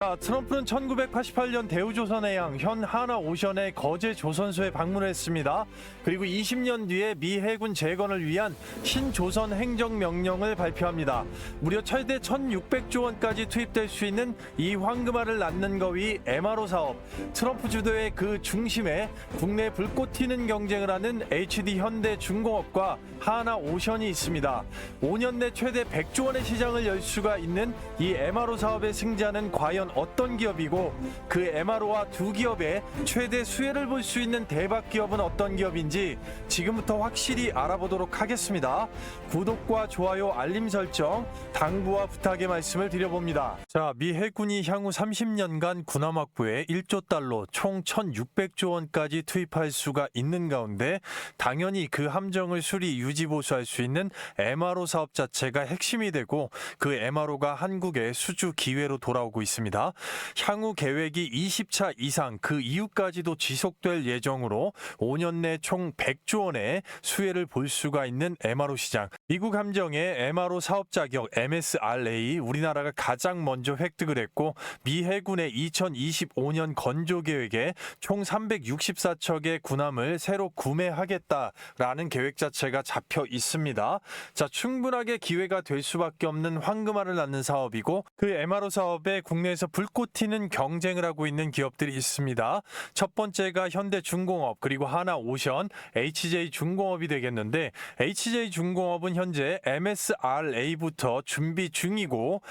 트럼프는 1988년 대우조선해양 현 하나오션의 거제 조선소에 방문했습니다. 그리고 20년 뒤에 미 해군 재건을 위한 신조선 행정명령을 발표합니다. 무려 최대 1,600조 원까지 투입될 수 있는 이 황금알을 낳는 거위 MRO 사업. 트럼프 주도의 그 중심에 국내 불꽃 튀는 경쟁을 하는 HD 현대중공업과 하나오션이 있습니다. 5년 내 최대 100조 원의 시장을 열 수가 있는 이 MRO 사업의 승자는 과연 어떤 기업이고 그 MRO와 두 기업의 최대 수혜를 볼 수 있는 대박 기업은 어떤 기업인지 지금부터 확실히 알아보도록 하겠습니다. 구독과 좋아요, 알림 설정, 당부와 부탁의 말씀을 드려봅니다. 미 해군이 향후 30년간 군함 확보에 1조 달러 총 1,600조 원까지 투입할 수가 있는 가운데 당연히 그 함정을 수리, 유지, 보수할 수 있는 MRO 사업 자체가 핵심이 되고 그 MRO가 한국의 수주 기회로 돌아오고 있습니다. 향후 계획이 20차 이상 그 이후까지도 지속될 예정으로 5년 내 총 100조 원의 수혜를 볼 수가 있는 MRO 시장. 미국 함정의 MRO 사업 자격 MSRA 우리나라가 가장 먼저 획득을 했고 미 해군의 2025년 건조 계획에 총 364척의 군함을 새로 구매하겠다라는 계획 자체가 잡혀 있습니다. 충분하게 기회가 될 수밖에 없는 황금알을 낳는 사업이고 그 MRO 사업에 국내에서 불꽃 튀는 경쟁을 하고 있는 기업들이 있습니다. 첫 번째가 현대중공업, 그리고 하나오션, HJ중공업이 되겠는데 HJ중공업은 현재 MSRA부터 준비 중이고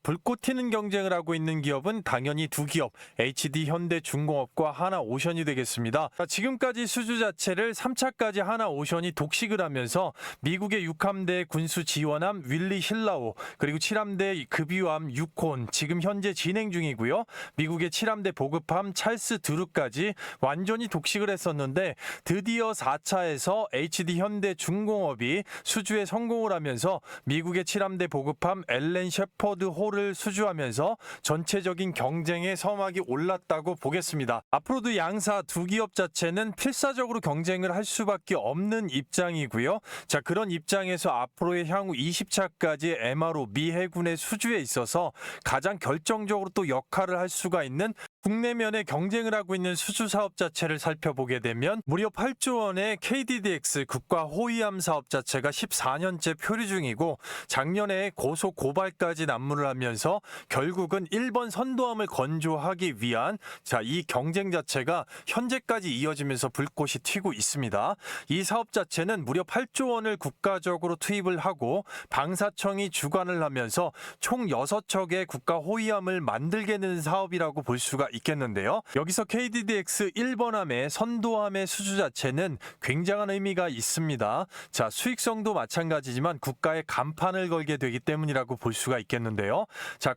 불꽃 튀는 경쟁을 하고 있는 기업은 당연히 두 기업 HD 현대중공업과 하나오션이 되겠습니다. 지금까지 수주 자체를 3차까지 하나오션이 독식을 하면서 미국의 6함대 군수 지원함 윌리 힐라오, 그리고 7함대 급유함 유콘 지금 현재 진행 중이고요. 미국의 7함대 보급함 찰스 드루까지 완전히 독식을 했었는데 드디어 4차에서 HD 현대중공업이 수주에 성공을 하면서 미국의 7함대 보급함 엘렌 셰퍼드 홀을 수주하면서 전체적인 경쟁의 서막이 올랐다고 보겠습니다. 앞으로도 양사 두 기업 자체는 필사적으로 경쟁을 할 수밖에 없는 입장이고요. 그런 입장에서 앞으로의 향후 20차까지 MRO 미 해군의 수주에 있어서 가장 결정적으로 또 역할을 할 수가 있는 국내면에 경쟁을 하고 있는 수주 사업 자체를 살펴보게 되면 무려 8조 원의 KDDX 국가 호위함 사업 자체가 14년째 표류 중이고 작년에 고소 고발까지 난무를 하면서 결국은 1번 선도함을 건조하기 위한 이 경쟁 자체가 현재까지 이어지면서 불꽃이 튀고 있습니다. 이 사업 자체는 무려 8조 원을 국가적으로 투입을 하고 방사청이 주관을 하면서 총 6척의 국가 호위함을 만들게 되는 사업이라고 볼 수가 있겠는데요. 여기서 KDDX 1번함의 선도함의 수주 자체는 굉장한 의미가 있습니다. 수익성도 마찬가지지만 국가의 간판을 걸게 되기 때문이라고 볼 수가 있겠는데요.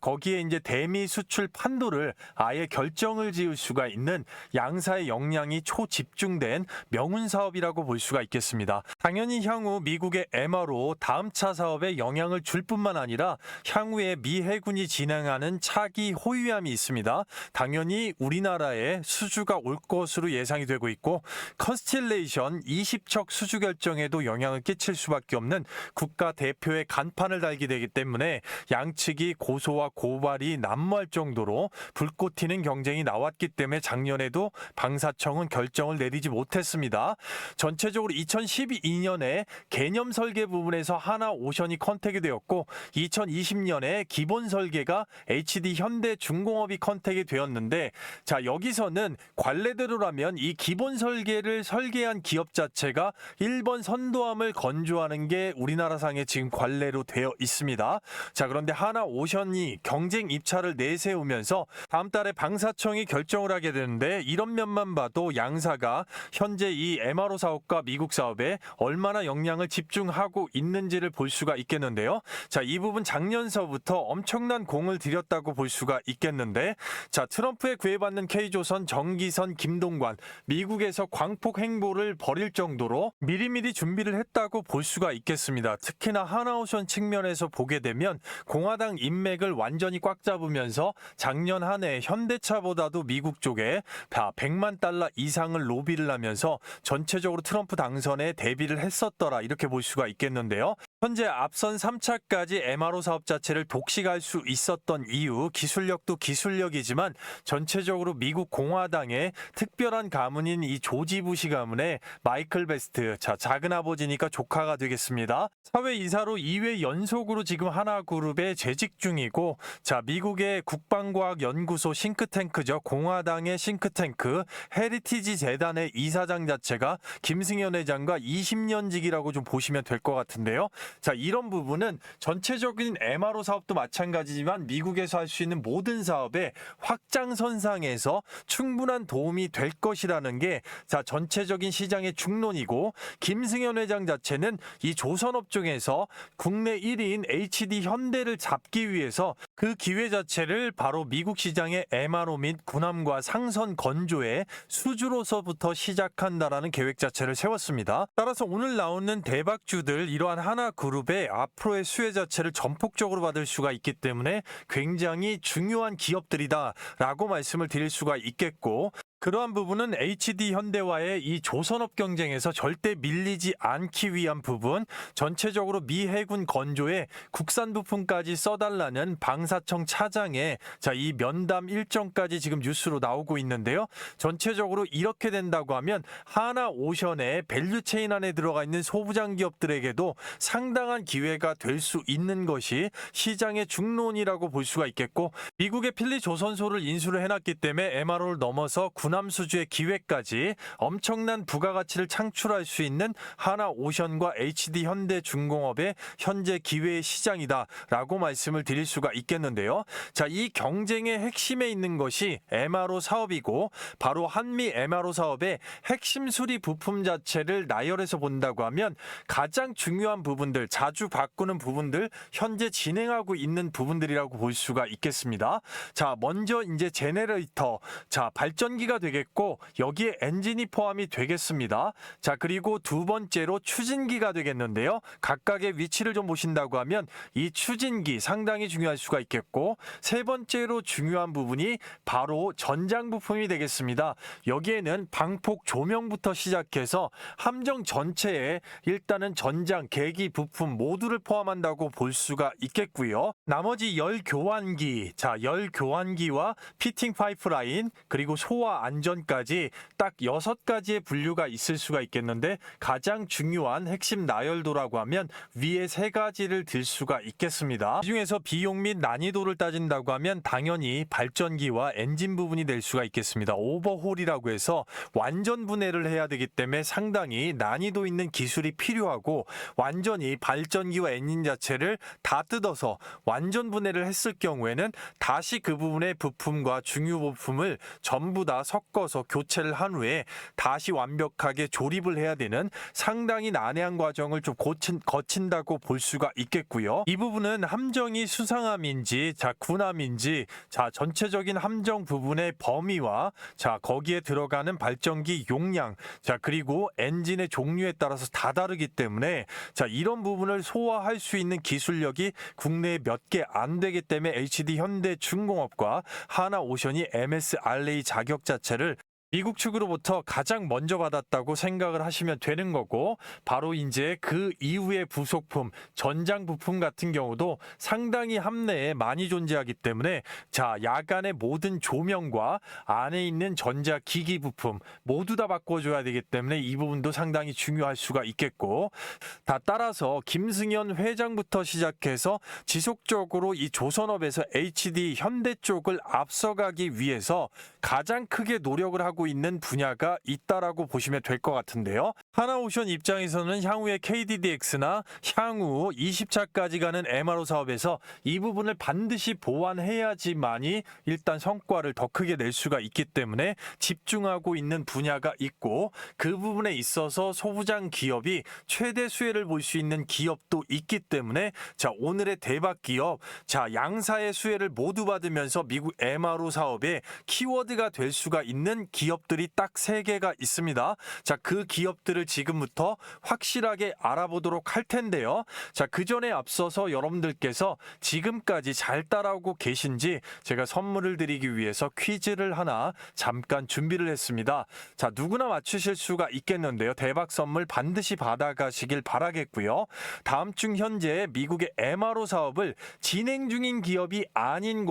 거기에 이제 대미 수출 판도를 아예 결정을 지을 수가 있는 양사의 역량이 초집중된 명운 사업이라고 볼 수가 있겠습니다. 당연히 향후 미국의 MRO 다음 차 사업에 영향을 줄 뿐만 아니라 향후에 미 해군이 진행하는 차기 호위함이 있습니다. 당연히 우리나라에 수주가 올 것으로 예상이 되고 있고 컨스텔레이션 20척 수주 결정에도 영향을 끼칠 수밖에 없는 국가 대표의 간판을 달게 되기 때문에 양측이 고소와 고발이 난무할 정도로 불꽃 튀는 경쟁이 나왔기 때문에 작년에도 방사청은 결정을 내리지 못했습니다. 전체적으로 2012년에 개념 설계 부분에서 하나오션이 컨택이 되었고 2020년에 기본 설계가 HD 현대중공업이 컨택이 되었는데 여기서는 관례대로라면 이 기본 설계를 설계한 기업 자체가 1번 선도함을 건조하는 게 우리나라상에 지금 관례로 되어 있습니다. 그런데 하나오션이 경쟁 입찰을 내세우면서 다음 달에 방사청이 결정을 하게 되는데 이런 면만 봐도 양사가 현재 이 MRO 사업과 미국 사업에 얼마나 역량을 집중하고 있는지를 볼 수가 있겠는데요. 이 부분 작년서부터 엄청난 공을 들였다고 볼 수가 있겠는데 트럼프의 구애받는 K조선 정기선 김동관 미국에서 광폭 행보를 벌일 정도로 미리미리 준비를 했다고 볼 수가 있겠습니다. 특히나 하나오션 측면에서 보게 되면 공화당 인맥을 완전히 꽉 잡으면서 작년 한 해 현대차보다도 미국 쪽에 100만 달러 이상을 로비를 하면서 전체적으로 트럼프 당선에 대비를 했었더라 이렇게 볼 수가 있겠는데요. 현재 앞선 3차까지 MRO 사업 자체를 독식할 수 있었던 이유, 기술력도 기술력이지만 전체적으로 미국 공화당의 특별한 가문인 이 조지 부시 가문의 마이클 베스트, 작은 아버지니까 조카가 되겠습니다. 사회이사로 2회 연속으로 지금 하나그룹에 재직 중이고, 미국의 국방과학연구소 싱크탱크죠. 공화당의 싱크탱크 헤리티지 재단의 이사장 자체가 김승현 회장과 20년직이라고 좀 보시면 될 것 같은데요. 이런 부분은 전체적인 MRO 사업도 마찬가지지만 미국에서 할 수 있는 모든 사업의 확장선상에서 충분한 도움이 될 것이라는 게 전체적인 시장의 중론이고, 김승현 회장 자체는 이 조선업종에서 국내 1위인 HD 현대를 잡기 위해서 그 기회 자체를 바로 미국 시장의 MRO 및 군함과 상선 건조의 수주로서부터 시작한다라는 계획 자체를 세웠습니다. 따라서 오늘 나오는 대박주들, 이러한 하나그룹의 앞으로의 수혜 자체를 전폭적으로 받을 수가 있기 때문에 굉장히 중요한 기업들이다라고 말씀을 드릴 수가 있겠고, 그러한 부분은 HD 현대와의 이 조선업 경쟁에서 절대 밀리지 않기 위한 부분, 전체적으로 미 해군 건조에 국산 부품까지 써달라는 방사청 차장의 이 면담 일정까지 지금 뉴스로 나오고 있는데요. 전체적으로 이렇게 된다고 하면 하나오션의 밸류체인 안에 들어가 있는 소부장 기업들에게도 상당한 기회가 될 수 있는 것이 시장의 중론이라고 볼 수가 있겠고, 미국의 필리 조선소를 인수를 해놨기 때문에 MRO를 넘어서 군함 수주의 기회까지 엄청난 부가가치를 창출할 수 있는 하나오션과 HD 현대중공업의 현재 기회의 시장이다라고 말씀을 드릴 수가 있겠는데요. 이 경쟁의 핵심에 있는 것이 MRO 사업이고, 바로 한미 MRO 사업의 핵심 수리 부품 자체를 나열해서 본다고 하면 가장 중요한 부분들, 자주 바꾸는 부분들, 현재 진행하고 있는 부분들이라고 볼 수가 있겠습니다. 먼저 이제 제네레이터, 발전기가 되겠고, 여기에 엔진이 포함이 되겠습니다. 그리고 두 번째로 추진기가 되겠는데요. 각각의 위치를 좀 보신다고 하면 이 추진기 상당히 중요할 수가 있겠고, 세 번째로 중요한 부분이 바로 전장 부품이 되겠습니다. 여기에는 방폭 조명부터 시작해서 함정 전체에 일단은 전장, 계기 부품 모두를 포함한다고 볼 수가 있겠고요. 나머지 열 교환기, 열 교환기와 피팅 파이프라인, 그리고 소화 안전까지 딱 6가지의 분류가 있을 수가 있겠는데, 가장 중요한 핵심 나열도라고 하면 위에 3가지를 들 수가 있겠습니다. 이 중에서 비용 및 난이도를 따진다고 하면 당연히 발전기와 엔진 부분이 될 수가 있겠습니다. 오버홀이라고 해서 완전 분해를 해야 되기 때문에 상당히 난이도 있는 기술이 필요하고, 완전히 발전기와 엔진 자체를 다 뜯어서 완전 분해를 했을 경우에는 다시 그 부분의 부품과 중요 부품을 전부 다 섞어서 교체를 한 후에 다시 완벽하게 조립을 해야 되는 상당히 난해한 과정을 좀 거친다고 볼 수가 있겠고요. 이 부분은 함정이 수상함인지 군함인지 전체적인 함정 부분의 범위와 거기에 들어가는 발전기 용량, 그리고 엔진의 종류에 따라서 다 다르기 때문에 이런 부분을 소화할 수 있는 기술력이 국내에 몇 개 안 되기 때문에 HD 현대중공업과 하나오션이 MSRA 자격 자체를 미국 측으로부터 가장 먼저 받았다고 생각을 하시면 되는 거고, 바로 이제 그 이후의 부속품, 전장 부품 같은 경우도 상당히 함내에 많이 존재하기 때문에 야간의 모든 조명과 안에 있는 전자기기 부품 모두 다 바꿔줘야 되기 때문에 이 부분도 상당히 중요할 수가 있겠고, 따라서 김승현 회장부터 시작해서 지속적으로 이 조선업에서 HD 현대 쪽을 앞서가기 위해서 가장 크게 노력을 하고 있는 분야가 있다라고 보시면 될 것 같은데요. 하나오션 입장에서는 향후에 KDDX나 향후 20차까지 가는 MRO 사업에서 이 부분을 반드시 보완해야지만이 일단 성과를 더 크게 낼 수가 있기 때문에 집중하고 있는 분야가 있고, 그 부분에 있어서 소부장 기업이 최대 수혜를 볼 수 있는 기업도 있기 때문에 오늘의 대박 기업, 양사의 수혜를 모두 받으면서 미국 MRO 사업의 키워드가 될 수가 있는 기업 기업들이 딱 3개가 있습니다. 자, 그 기업들을 지금부터 확실하게 알아보도록 할 텐데요. 자, 그 전에 앞서서 여러분들께서 지금까지 잘 따라오고 계신지 제가 선물을 드리기 위해서 퀴즈를 하나 잠깐 준비를 했습니다. 자, 누구나 맞추실 수가 있겠는데요. 대박 선물 반드시 받아가시길 바라겠고요. 다음 중 현재 미국의 MRO 사업을 진행 중인 기업이 아닌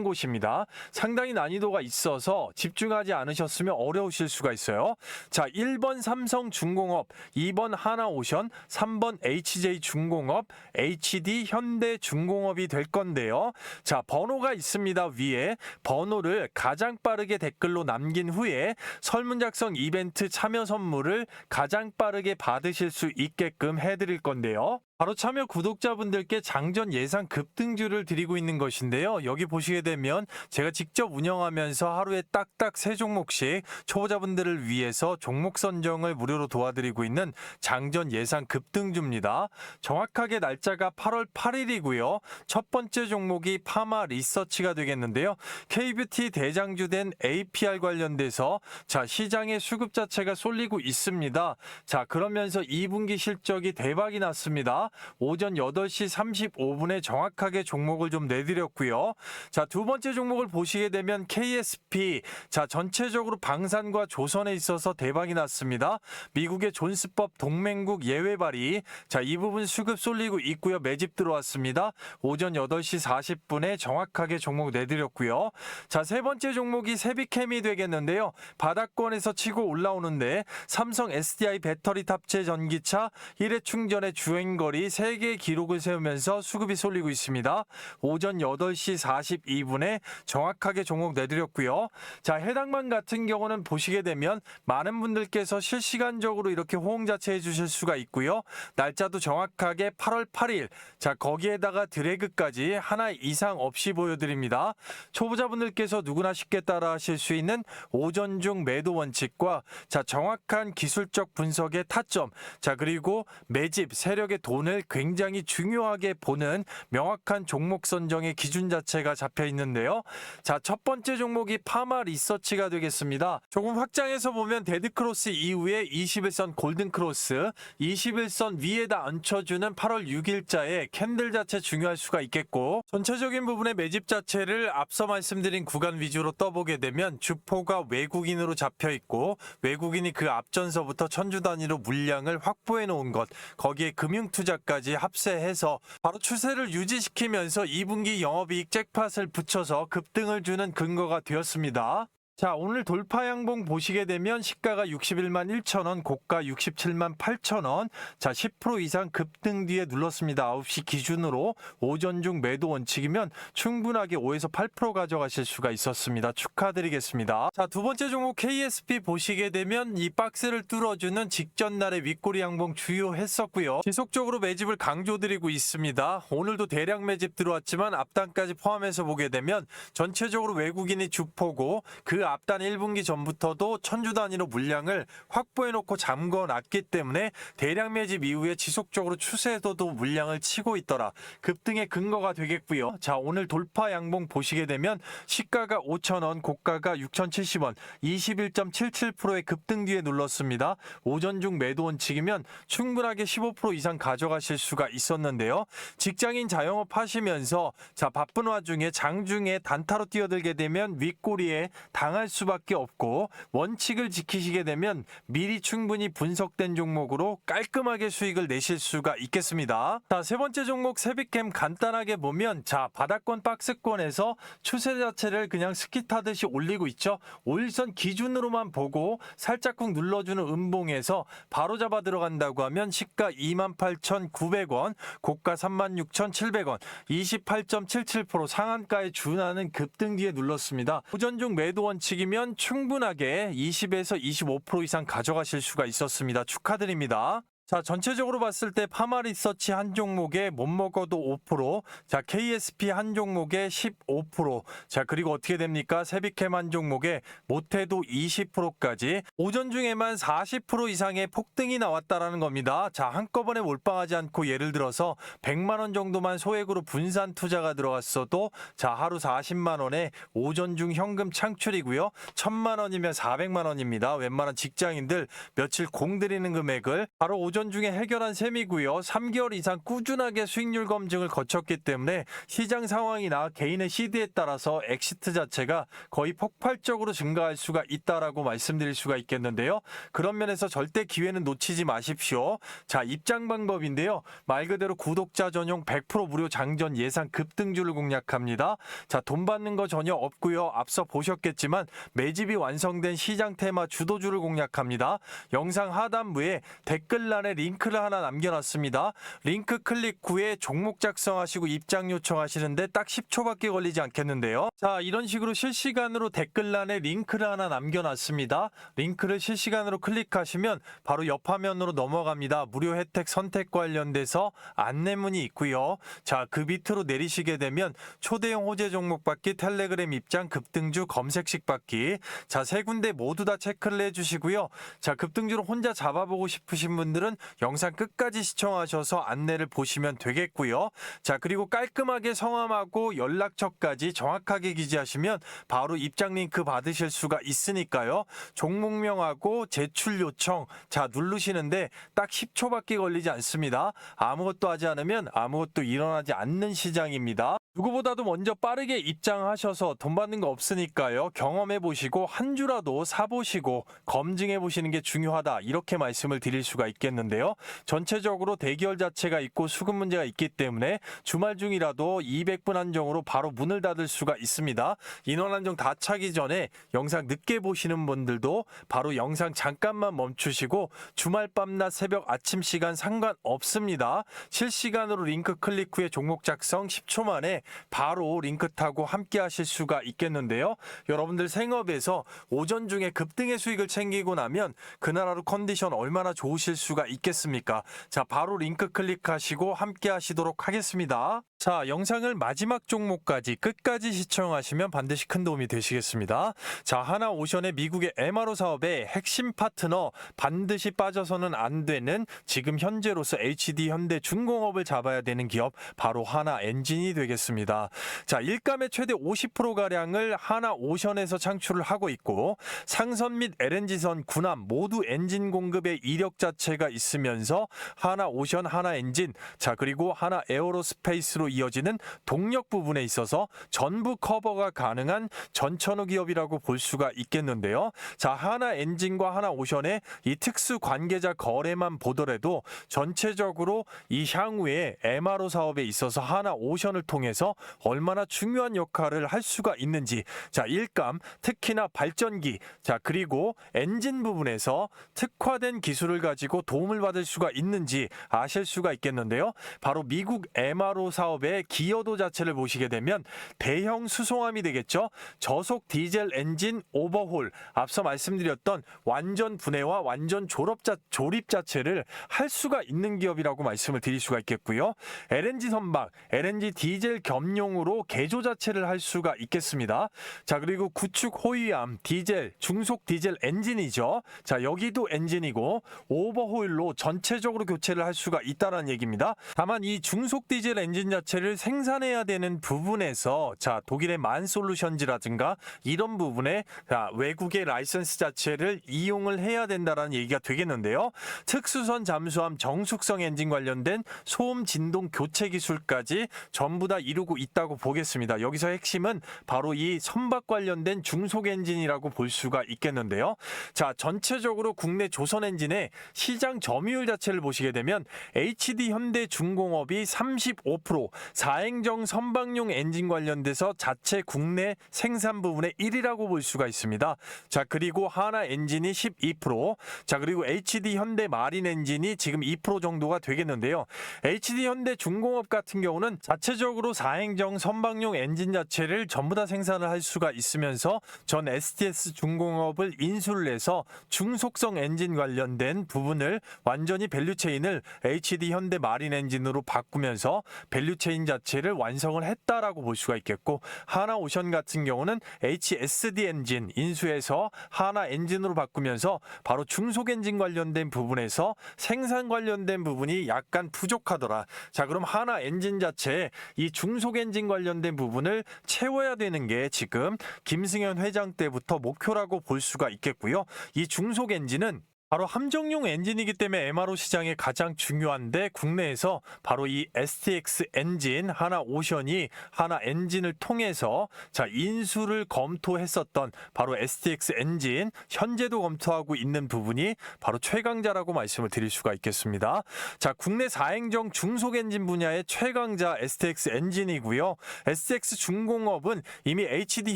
곳입니다. 상당히 난이도가 있어서 집중하지 않으셨으면 어려우실 수가 있어요. 자, 1번 삼성중공업, 2번 하나오션, 3번 HJ중공업, HD 현대중공업이 될 건데요. 자, 번호가 있습니다. 위에 번호를 가장 빠르게 댓글로 남긴 후에 설문 작성 이벤트 참여 선물을 가장 빠르게 받으실 수 있게끔 해드릴 건데요. 바로 참여 구독자분들께 장전 예상 급등주를 드리고 있는 것인데요. 여기 보시게 되면 제가 직접 운영하면서 하루에 딱딱 3종목씩 초보자분들을 위해서 종목 선정을 무료로 도와드리고 있는 장전 예상 급등주입니다. 정확하게 날짜가 8월 8일이고요. 첫 번째 종목이 파마 리서치가 되겠는데요. K뷰티 대장주된 APR 관련돼서 자, 시장의 수급 자체가 쏠리고 있습니다. 자, 그러면서 2분기 실적이 대박이 났습니다. 오전 8시 35분에 정확하게 종목을 좀 내드렸고요. 자, 두 번째 종목을 보시게 되면 KSP. 자, 전체적으로 방산과 조선에 있어서 대박이 났습니다. 미국의 존스법 동맹국 예외 발의. 자, 이 부분 수급 쏠리고 있고요. 매집 들어왔습니다. 오전 8시 40분에 정확하게 종목 내드렸고요. 자, 세 번째 종목이 세비캠이 되겠는데요. 바닥권에서 치고 올라오는데 삼성 SDI 배터리 탑재 전기차 1회 충전의 주행거리 3개의 기록을 세우면서 수급이 쏠리고 있습니다. 오전 8시 42분에 정확하게 종목 내드렸고요. 자, 해당만 같은 경우는 보시게 되면 많은 분들께서 실시간적으로 이렇게 호응 자체해 주실 수가 있고요. 날짜도 정확하게 8월 8일. 자, 거기에다가 드래그까지 하나 이상 없이 보여드립니다. 초보자분들께서 누구나 쉽게 따라 하실 수 있는 오전 중 매도 원칙과 자, 정확한 기술적 분석의 타점. 자, 그리고 매집 세력의 돈을 굉장히 중요하게 보는 명확한 종목 선정의 기준 자체가 잡혀 있는데요. 자, 첫 번째 종목이 파마 리서치가 되겠습니다. 조금 확장해서 보면 데드크로스 이후에 21선 골든크로스, 21선 위에다 얹혀주는 8월 6일자의 캔들 자체 중요할 수가 있겠고, 전체적인 부분의 매집 자체를 앞서 말씀드린 구간 위주로 떠보게 되면 주포가 외국인으로 잡혀 있고, 외국인이 그 앞전서부터 천주 단위로 물량을 확보해 놓은 것, 거기에 금융투자까지 합세해서 바로 추세를 유지시키면서 2분기 영업이익 잭팟을 붙여서 급등을 주는 근거가 되었습니다. 자, 오늘 돌파 양봉 보시게 되면 시가가 61만 1천원, 고가 67만 8천원. 자, 10% 이상 급등 뒤에 눌렀습니다. 9시 기준으로 오전 중 매도 원칙이면 충분하게 5에서 8% 가져가실 수가 있었습니다. 축하드리겠습니다. 자, 두 번째 종목 KSP 보시게 되면 이 박스를 뚫어주는 직전 날의 윗꼬리 양봉 주요했었고요. 지속적으로 매집을 강조드리고 있습니다. 오늘도 대량 매집 들어왔지만 앞단까지 포함해서 보게 되면 전체적으로 외국인이 주포고 그 앞단 1분기 전부터도 천주 단위로 물량을 확보해놓고 잠궈놨기 때문에 대량 매집 이후에 지속적으로 추세에서도 물량을 치고 있더라. 급등의 근거가 되겠고요. 자, 오늘 돌파 양봉 보시게 되면 시가가 5,000원, 고가가 6,070원, 21.77%의 급등 뒤에 눌렀습니다. 오전 중 매도 원칙이면 충분하게 15% 이상 가져가실 수가 있었는데요. 직장인 자영업 하시면서 자, 바쁜 와중에 장중에 단타로 뛰어들게 되면 윗꼬리에 당할 수밖에 없고, 원칙을 지키시게 되면 미리 충분히 분석된 종목으로 깔끔하게 수익을 내실 수가 있겠습니다. 자, 세 번째 종목 세비캠 간단하게 보면 자, 바닥권 박스권에서 추세 자체를 그냥 스키 타듯이 올리고 있죠. 5일선 기준으로만 보고 살짝쿵 눌러주는 음봉에서 바로 잡아 들어간다고 하면 시가 28,900원, 고가 36,700원, 28.77% 상한가에 준하는 급등 뒤에 눌렀습니다. 오전 중 매도 원칙이면 충분하게 20에서 25% 이상 가져가실 수가 있었습니다. 축하드립니다. 자, 전체적으로 봤을 때 파마리서치 한 종목에 못 먹어도 5%, 자, KSP 한 종목에 15%, 자, 그리고 어떻게 됩니까? 세비캠 한 종목에 못해도 20%까지 오전 중에만 40% 이상의 폭등이 나왔다라는 겁니다. 자, 한꺼번에 몰빵하지 않고 예를 들어서 100만 원 정도만 소액으로 분산 투자가 들어갔어도 자, 하루 40만 원에 오전 중 현금 창출이고요. 1000만 원이면 400만 원입니다. 웬만한 직장인들 며칠 공들이는 금액을 바로 오전 중에 해결한 셈이고요. 3개월 이상 꾸준하게 수익률 검증을 거쳤기 때문에 시장 상황이나 개인의 시드에 따라서 엑시트 자체가 거의 폭발적으로 증가할 수가 있다라고 말씀드릴 수가 있겠는데요. 그런 면에서 절대 기회는 놓치지 마십시오. 자, 입장 방법인데요. 말 그대로 구독자 전용 100% 무료 장전 예상 급등주를 공략합니다. 자, 돈 받는 거 전혀 없고요. 앞서 보셨겠지만 매집이 완성된 시장 테마 주도주를 공략합니다. 영상 하단부에 댓글란에 링크를 하나 남겨놨습니다. 링크 클릭 후에 종목 작성하시고 입장 요청하시는데 딱 10초밖에 걸리지 않겠는데요. 자, 이런 식으로 실시간으로 댓글란에 링크를 하나 남겨놨습니다. 링크를 실시간으로 클릭하시면 바로 옆 화면으로 넘어갑니다. 무료 혜택 선택 관련돼서 안내문이 있고요. 자, 그 밑으로 내리시게 되면 초대형 호재 종목 받기, 텔레그램 입장, 급등주 검색식 받기. 자, 세 군데 모두 다 체크를 해주시고요. 자, 급등주를 혼자 잡아보고 싶으신 분들은 영상 끝까지 시청하셔서 안내를 보시면 되겠고요. 자, 그리고 깔끔하게 성함하고 연락처까지 정확하게 기재하시면 바로 입장 링크 받으실 수가 있으니까요. 종목명하고 제출 요청 자 누르시는데 딱 10초밖에 걸리지 않습니다. 아무것도 하지 않으면 아무것도 일어나지 않는 시장입니다. 누구보다도 먼저 빠르게 입장하셔서 돈 받는 거 없으니까요. 경험해 보시고 한 주라도 사보시고 검증해 보시는 게 중요하다. 이렇게 말씀을 드릴 수가 있겠는데요. 전체적으로 대기열 자체가 있고 수급 문제가 있기 때문에 주말 중이라도 200분 한정으로 바로 문을 닫을 수가 있습니다. 인원 한정 다 차기 전에 영상 늦게 보시는 분들도 바로 영상 잠깐만 멈추시고 주말 밤낮 새벽 아침 시간 상관없습니다. 실시간으로 링크 클릭 후에 종목 작성 10초 만에 바로 링크 타고 함께 하실 수가 있겠는데요. 여러분들 생업에서 오전 중에 급등의 수익을 챙기고 나면 그날 하루 컨디션 얼마나 좋으실 수가 있겠습니까? 자, 바로 링크 클릭하시고 함께 하시도록 하겠습니다. 자, 영상을 마지막 종목까지 끝까지 시청하시면 반드시 큰 도움이 되시겠습니다. 자, 하나오션의 미국의 MRO 사업의 핵심 파트너, 반드시 빠져서는 안 되는 지금 현재로서 HD 현대중공업을 잡아야 되는 기업, 바로 하나엔진이 되겠습니다. 자, 일감의 최대 50%가량을 하나오션에서 창출을 하고 있고 상선 및 LNG선, 군함 모두 엔진 공급의 이력 자체가 있으면서 하나오션, 하나엔진, 자, 그리고 하나에어로스페이스로 이어지는 동력 부분에 있어서 전부 커버가 가능한 전천후 기업이라고 볼 수가 있겠는데요. 자, 하나엔진과 하나오션의 이 특수 관계자 거래만 보더라도 전체적으로 이 향후에 MRO 사업에 있어서 하나오션을 통해서 얼마나 중요한 역할을 할 수가 있는지, 자, 일감, 특히나 발전기, 자, 그리고 엔진 부분에서 특화된 기술을 가지고 도움을 받을 수가 있는지 아실 수가 있겠는데요. 바로 미국 MRO 사업의 기여도 자체를 보시게 되면 대형 수송함이 되겠죠. 저속 디젤 엔진 오버홀, 앞서 말씀드렸던 완전 분해와 완전 조립 자체를 할 수가 있는 기업이라고 말씀을 드릴 수가 있겠고요. LNG 선박, LNG 디젤 겸용으로 개조 자체를 할 수가 있겠습니다. 자, 그리고 구축 호위함, 디젤, 중속 디젤 엔진이죠. 자, 여기도 엔진이고 오버홀로 전체적으로 교체를 할 수가 있다는 얘기입니다. 다만 이 중속 디젤 엔진 자체를 생산해야 되는 부분에서 자, 독일의 만솔루션즈라든가 이런 부분에 자, 외국의 라이선스 자체를 이용을 해야 된다는 얘기가 되겠는데요. 특수선 잠수함 정숙성 엔진 관련된 소음 진동 교체 기술까지 전부 다 이루고 있다고 보겠습니다. 여기서 핵심은 바로 이 선박 관련된 중속 엔진이라고 볼 수가 있겠는데요. 자, 전체적으로 국내 조선 엔진의 시장 점유율 자체를 보시게 되면 HD 현대중공업이 35%, 사행정 선박용 엔진 관련돼서 자체 국내 생산 부분의 1위라고 볼 수가 있습니다. 자, 그리고 하나 엔진이 12%, 자, 그리고 HD 현대 마린 엔진이 지금 2% 정도가 되겠는데요. HD 현대 중공업 같은 경우는 자체적으로 사행정 선박용 엔진 자체를 전부 다 생산을 할 수가 있으면서 전 STS 중공업을 인수를 해서 중속성 엔진 관련된 부분을 완전히 밸류체인을 HD 현대 마린 엔진으로 바꾸면서 밸류체인 자체를 완성을 했다라고 볼 수가 있겠고, 하나오션 같은 경우는 HSD 엔진 인수해서 하나 엔진으로 바꾸면서 바로 중속 엔진 관련된 부분에서 생산 관련된 부분이 약간 부족하더라. 자, 그럼 하나 엔진 자체에 이 중속 엔진 관련된 부분을 채워야 되는 게 지금 김승현 회장 때부터 목표라고 볼 수가 있겠고요. 이 중속 엔진은 바로 함정용 엔진이기 때문에 MRO 시장에 가장 중요한데, 국내에서 바로 이 STX 엔진 하나오션이 하나 엔진을 통해서 자 인수를 검토했었던 바로 STX 엔진, 현재도 검토하고 있는 부분이 바로 최강자라고 말씀을 드릴 수가 있겠습니다. 자, 국내 사행정 중속 엔진 분야의 최강자 STX 엔진이고요. STX 중공업은 이미 HD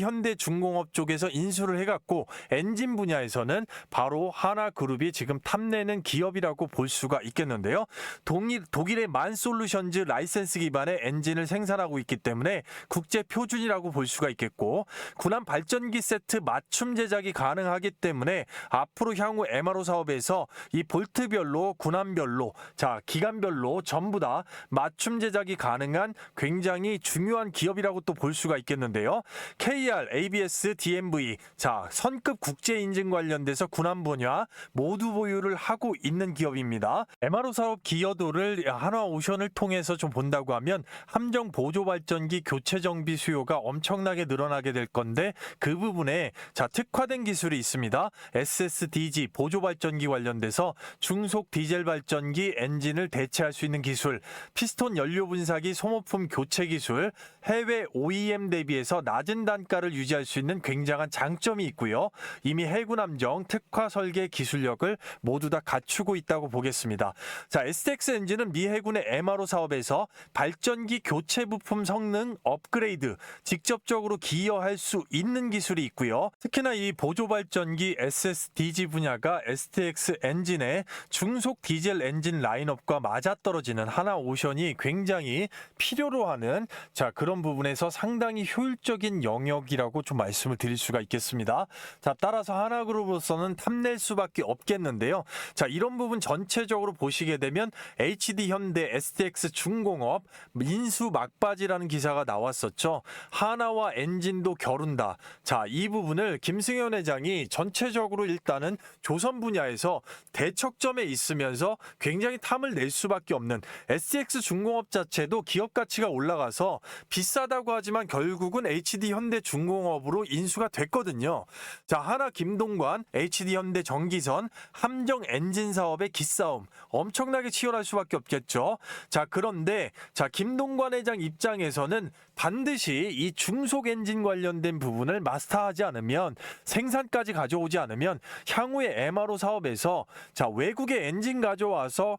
현대 중공업 쪽에서 인수를 해갖고 엔진 분야에서는 바로 하나그룹이 지금 탐내는 기업이라고 볼 수가 있겠는데요. 독일의 만솔루션즈 라이센스 기반의 엔진을 생산하고 있기 때문에 국제 표준이라고 볼 수가 있겠고, 군함 발전기 세트 맞춤 제작이 가능하기 때문에 앞으로 향후 MRO 사업에서 이 볼트별로, 군함별로, 자 기간별로 전부 다 맞춤 제작이 가능한 굉장히 중요한 기업이라고 또 볼 수가 있겠는데요. KR, ABS, DMV, 자 선급 국제 인증 관련돼서 군함 분야 모두 보유를 하고 있는 기업입니다. MRO 사업 기여도를 하나오션을 통해서 좀 본다고 하면 함정 보조 발전기 교체 정비 수요가 엄청나게 늘어나게 될 건데, 그 부분에 자 특화된 기술이 있습니다. SSDG 보조 발전기 관련돼서 중속 디젤 발전기 엔진을 대체할 수 있는 기술, 피스톤 연료 분사기 소모품 교체 기술, 해외 OEM 대비해서 낮은 단가를 유지할 수 있는 굉장한 장점이 있고요. 이미 해군 함정 특화 설계 기술력을 모두 다 갖추고 있다고 보겠습니다. 자, STX 엔진은 미 해군의 MRO 사업에서 발전기 교체 부품 성능 업그레이드 직접적으로 기여할 수 있는 기술이 있고요. 특히나 이 보조 발전기 SSDG 분야가 STX 엔진의 중속 디젤 엔진 라인업과 맞아떨어지는 하나오션이 굉장히 필요로 하는 자 그런 부분에서 상당히 효율적인 영역이라고 좀 말씀을 드릴 수가 있겠습니다. 자, 따라서 하나그룹으로서는 탐낼 수밖에 없겠는데요. 자, 이런 부분 전체적으로 보시게 되면 HD 현대, STX 중공업 인수 막바지라는 기사가 나왔었죠. 하나와 엔진도 겨룬다. 자, 이 부분을 김승현 회장이 전체적으로 일단은 조선 분야에서 대척점에 있으면서 굉장히 탐을 낼 수밖에 없는, STX 중공업 자체도 기업 가치가 올라가서 비싸다고 하지만 결국은 HD 현대 중공업으로 인수가 됐거든요. 자, 하나 김동관, HD 현대 정기선, 함정 엔진 사업의 기싸움 엄청나게 치열할 수밖에 없겠죠. 자, 그런데 자 김동관 회장 입장에서는 반드시 이 중속 엔진 관련된 부분을 마스터하지 않으면, 생산까지 가져오지 않으면 향후에 MRO 사업에서 자 외국의 엔진 가져와서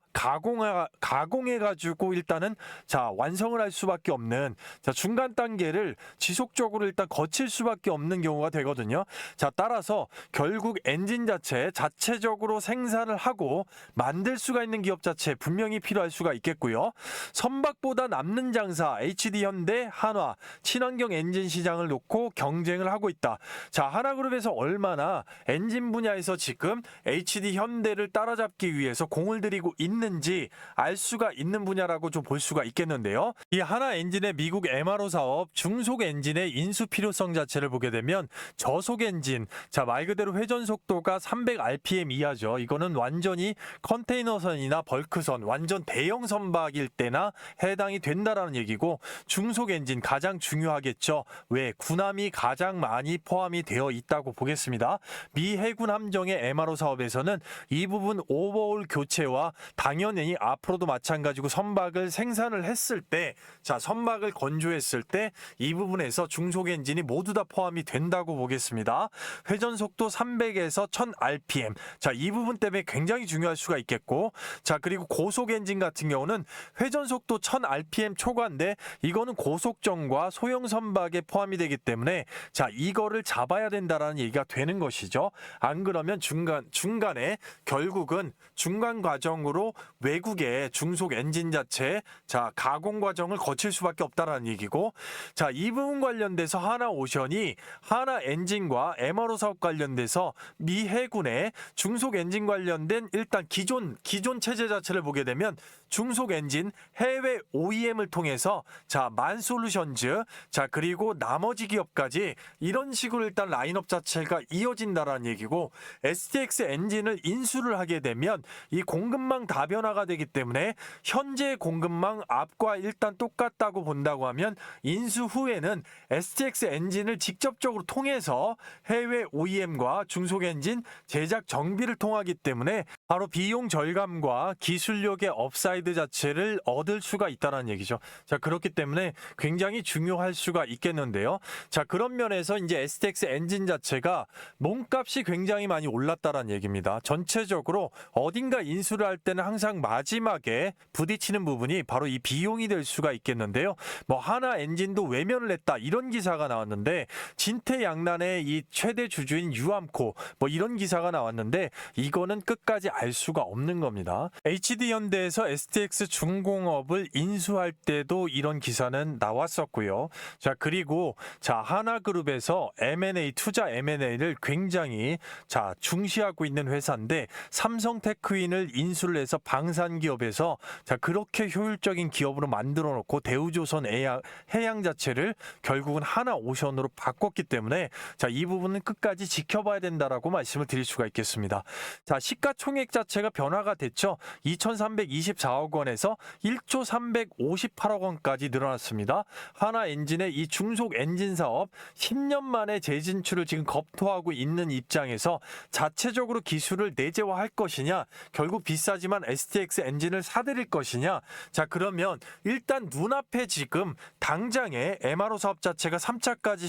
가공해가지고 일단은 자 완성을 할 수밖에 없는 자 중간 단계를 지속적으로 일단 거칠 수밖에 없는 경우가 되거든요. 자, 따라서 결국 엔진 자체적으로 생산을 하고 만들 수가 있는 기업 자체 분명히 필요할 수가 있겠고요. 선박보다 남는 장사 HD 현대, 한화, 친환경 엔진 시장을 놓고 경쟁을 하고 있다. 자, 하나그룹에서 얼마나 엔진 분야에서 지금 HD 현대를 따라잡기 위해서 공을 들이고 있는지 알 수가 있는 분야라고 좀 볼 수가 있겠는데요. 이 하나 엔진의 미국 MRO 사업 중속 엔진의 인수 필요성 자체를 보게 되면 저속 엔진, 자 말 그대로 회전 속도가 300rpm 이하죠. 이거는 완전히 컨테이너선이나 벌크선, 완전 대형 선박일 때나 해당이 된다라는 얘기고, 중속 엔진 가장 중요하겠죠. 왜? 군함이 가장 많이 포함이 되어 있다고 보겠습니다. 미 해군 함정의 MRO 사업에서는 이 부분 오버홀 교체와 당연히 앞으로도 마찬가지고 선박을 생산을 했을 때, 자 선박을 건조했을 때 이 부분에서 중속 엔진이 모두 다 포함이 된다고 보겠습니다. 회전 속도 300에서 1000rpm, 자, 이 부분 때문에 굉장히 중요할 수가 있겠고, 자, 그리고 고속 엔진 같은 경우는 회전 속도 1000rpm 초과인데 이거는 고속정과 소형 선박에 포함이 되기 때문에 자, 이거를 잡아야 된다라는 얘기가 되는 것이죠. 안 그러면 중간에 결국은 중간 과정으로 외국의 중속 엔진 자체 자, 가공 과정을 거칠 수밖에 없다라는 얘기고, 자, 이 부분 관련돼서 하나오션이 하나 엔진과 MRO 사업 관련돼서 미 해군의 중속 엔진 관련된 일단 기존 체제 자체를 보게 되면 중속 엔진 해외 OEM을 통해서 자, 만솔루션즈 자, 그리고 나머지 기업까지 이런 식으로 일단 라인업 자체가 이어진다라는 얘기고, STX 엔진을 인수를 하게 되면 이 공급망 다변화가 되기 때문에 현재 공급망 앞과 일단 똑같다고 본다고 하면 인수 후에는 STX 엔진을 직접적으로 통해서 해외 OEM과 중속 엔진 제작 정비를 통하기 때문에 바로 비용 절감과 기술력의 업사이드 자체를 얻을 수가 있다는 얘기죠. 자, 그렇기 때문에 굉장히 중요할 수가 있겠는데요. 자, 그런 면에서 이제 STX 엔진 자체가 몸값이 굉장히 많이 올랐다는 얘기입니다. 전체적으로 어딘가 인수를 할 때는 항상 마지막에 부딪히는 부분이 바로 이 비용이 될 수가 있겠는데요. 뭐 하나 엔진도 외면을 했다 이런 기사가 나왔는데, 진퇴양난의 이 최대 주주인 유암코 뭐 이런 기사가 나왔는데 이거는 끝까지 알 수가 없는 겁니다. HD현대에서 STX 중공업을 인수할 때도 이런 기사는 나왔었고요. 자, 그리고 자, 하나그룹에서 M&A 투자 M&A를 굉장히 자, 중시하고 있는 회사인데 삼성테크윈을 인수를 해서 방산기업에서 자, 그렇게 효율적인 기업으로 만들어 놓고 대우조선 해양 자체를 결국은 하나오션으로 바꿨기 때문에 자, 이 부분은 끝까지 지켜봐야 된다라고 말씀을 드릴 수가 있겠습니다. 자, 시가총액 자체가 변화가 됐죠. 2,324억 원에서 1조 358억 원까지 늘어났습니다. 하나 엔진의 이 중속 엔진 사업 10년 만에 재진출을 지금 검토하고 있는 입장에서 자체적으로 기술을 내재화할 것이냐, 결국 비싸지만 STX 엔진을 사들일 것이냐. 자, 그러면 일단 눈앞에 지금 당장에 MRO 사업 자체가 3차까지